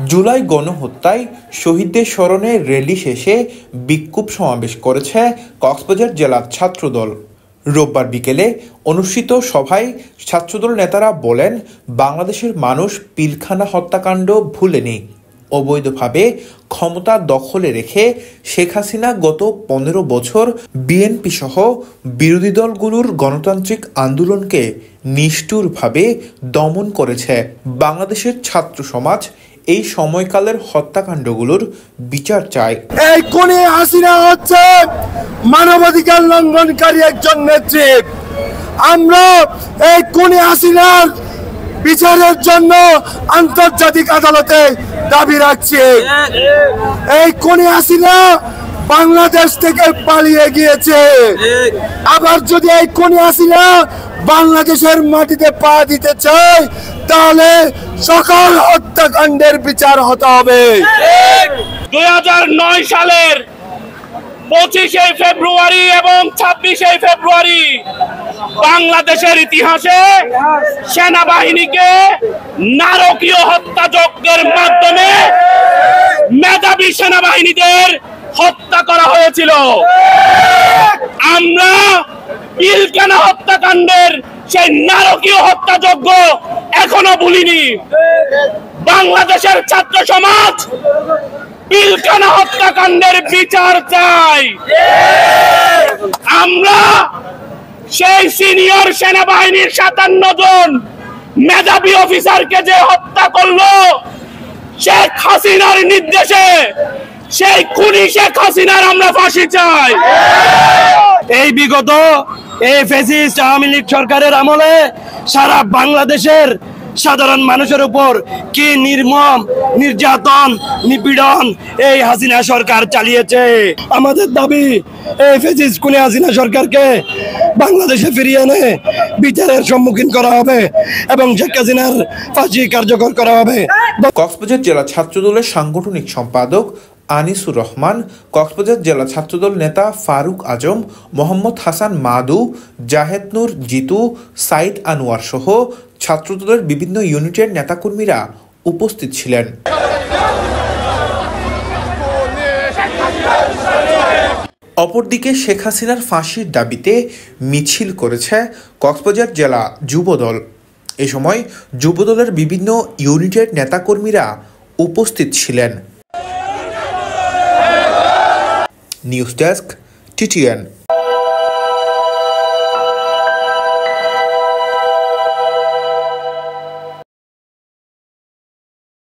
জুলাই গণহত্যায় শহীদদের স্মরণে র্যালি শেষে বিক্ষোভ সমাবেশ করেছে কক্সবাজার জেলা ছাত্রদল। রোববার বিকেলে অনুষ্ঠিত সভায় ছাত্রদল নেতারা বলেন, বাংলাদেশের মানুষ পিলখানা হত্যাকাণ্ড ভুলেনি। অবৈধভাবে ক্ষমতা দখলে রেখে শেখ হাসিনা গত 15 বছর বিএনপি সহ বিরোধী দলগুলোর গণতান্ত্রিক আন্দোলনকে নিষ্ঠুরভাবে দমন করেছে। বাংলাদেশের ছাত্র সমাজ এই সময়কালের হত্যাকাণ্ডগুলোর বিচার চায়। এই খুনি হাসিনা হচ্ছে মানবাধিকার লঙ্ঘনকারী একজন নেত্রী। আমরা এই খুনি হাসিনার বিচারের জন্য আন্তর্জাতিক আদালতে দাবি রাখছি। এই খুনি হাসিনা বাংলাদেশ থেকে পালিয়ে গিয়েছে। আবার যদি এই খুনি হাসিনা বাংলাদেশের মাটিতে পা দিতে চায়, তাহলে সকল হত্যাকাণ্ডের বিচার হতে হবে। 2009 সালের 25শে ফেব্রুয়ারি এবং 26শে ফেব্রুয়ারি বাংলাদেশের ইতিহাসে সেনাবাহিনীকে নারকীয় হত্যাযজ্ঞের মাধ্যমে মেধাবী সেনাবাহিনীদের হত্যা করা হয়েছিল। আমরা পিলখানা হত্যাকাণ্ডের সেই নারকীয় হত্যাযজ্ঞ এখনো ভুলিনি। বাংলাদেশের ছাত্র সমাজ পিলখানা হত্যাকাণ্ডের বিচার চাই। আমরা সেই সিনিয়র সেনাবাহিনীর 57 জন মেধাবী অফিসারকে যে হত্যা করলো শেখ হাসিনার নির্দেশে, সেই খুনি শেখ হাসিনার আমরা ফাঁসি চাই। এই বিগত এই ফ্যাসিস্ট আওয়ামী লীগ সরকারের আমলে সারা বাংলাদেশের সাধারণ মানুষের উপর কি নির্মম নির্যাতন নিপীড়ন এই হাসিনা সরকার চালিয়েছে। আমাদের দাবি, এই ফ্যাসিস্ট খুনি হাসিনা সরকারকে বাংলাদেশে ফিরিয়ে এনে বিচারের সম্মুখীন করা হবে এবং শেখ হাসিনার ফাঁসি কার্যকর করা হবে। কক্সবাজার জেলা ছাত্রদলের সাংগঠনিক সম্পাদক আনিসুর রহমান, কক্সবাজার জেলা ছাত্রদল নেতা ফারুক আজম, মোহাম্মদ হাসান মাদু, জাহেদ নূর জিতু, সাইদ আনোয়ার সহ ছাত্রদলের বিভিন্ন ইউনিটের নেতাকর্মীরা উপস্থিত ছিলেন। অপরদিকে শেখ হাসিনার ফাঁসির দাবিতে মিছিল করেছে কক্সবাজার জেলা যুবদল। এ সময় যুবদলের বিভিন্ন ইউনিটের নেতাকর্মীরা উপস্থিত ছিলেন। News desk, TTN।